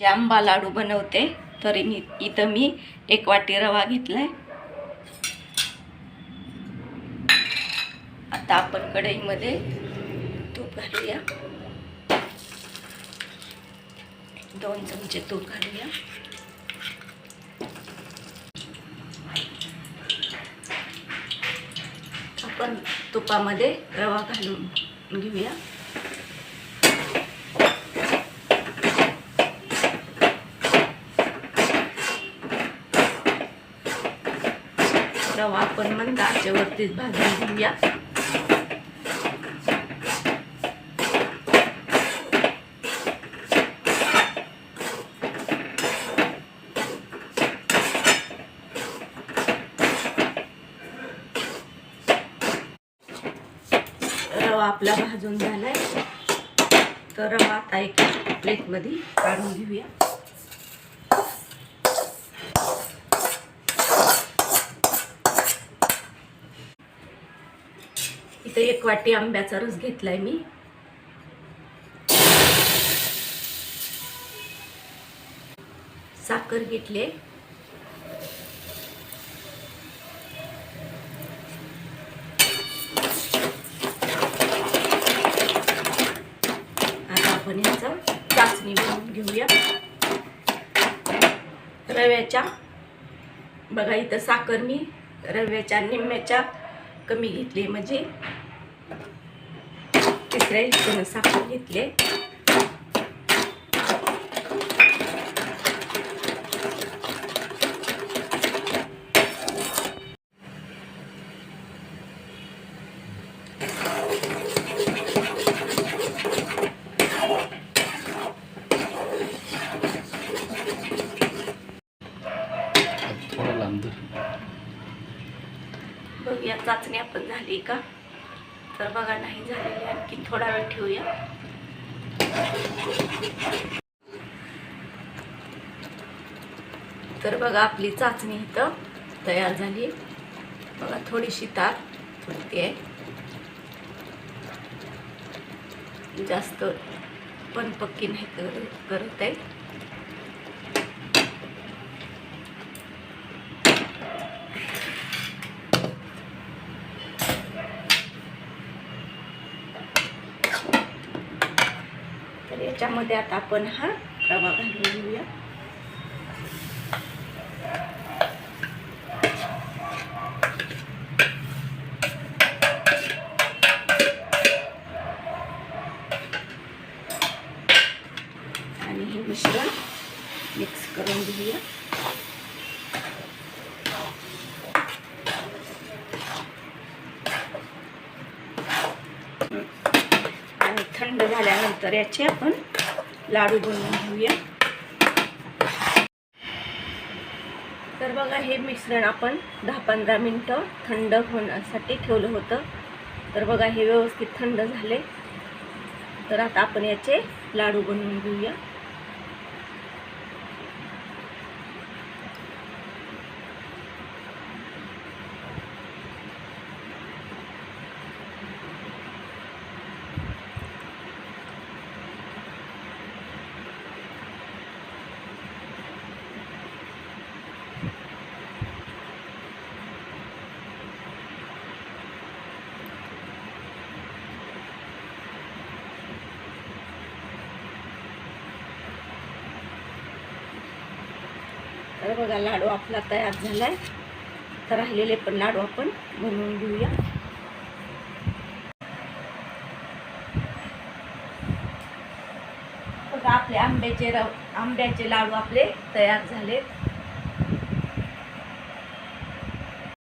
जे आंबा लाडू बनवते तरी इथं मी 1 वाटी रवा घेतलाय। आता आपण कढईमध्ये तूप घालूया, 2 चमचे तूप घालूया। आपण तुपामध्ये रवा घालून घेऊया। रवा आपण मंद आचेवरतीच भाजून घेऊया। रवा आपला भाजून झालाय, तर रवा आता एका प्लेटमध्ये काढून घेऊया। इथे 1 वाटी आंब्याचा रस घेतलाय मी। साखर घेतली, आता आपण याचं चाचणी बनवून घेऊया। रव्याच्या बघा, इथं साखर मी रव्याच्या निम्म्याच्या कमी घेतली, म्हणजे 3/4 हिस्साने साखर घेतली। बघ, या चाचणी आपण झाली का? तर बघा, नाही झालेली, आणखी थोडा वेळ ठेवूया। तर बघा, आपली चाचणी इथं तयार झाली। बघा, थोडीशी तार फुटते आहे, जास्त पण पक्की नाही करत आहे। तर याच्यामध्ये आता आपण हा रवा घालून घेऊया। आणि हे मिश्रण मिक्स करून घेऊया। आणि थंड झाल्यानंतर याचे आपण लाडू बनवून घेऊया। तर बघा, हे मिश्रण आपण 10-15 मिनिटं थंड होण्यासाठी ठेवलं होतं। तर बघा, हे व्यवस्थित थंड झाले। तर आता आपण याचे लाडू बनवून घेऊया। तर बघा, लाडू आपला तयार झालाय। तर राहिलेले पण लाडू आपण बनवून घेऊया। बघा, आपले आंब्याचे लाडू आपले तयार झाले।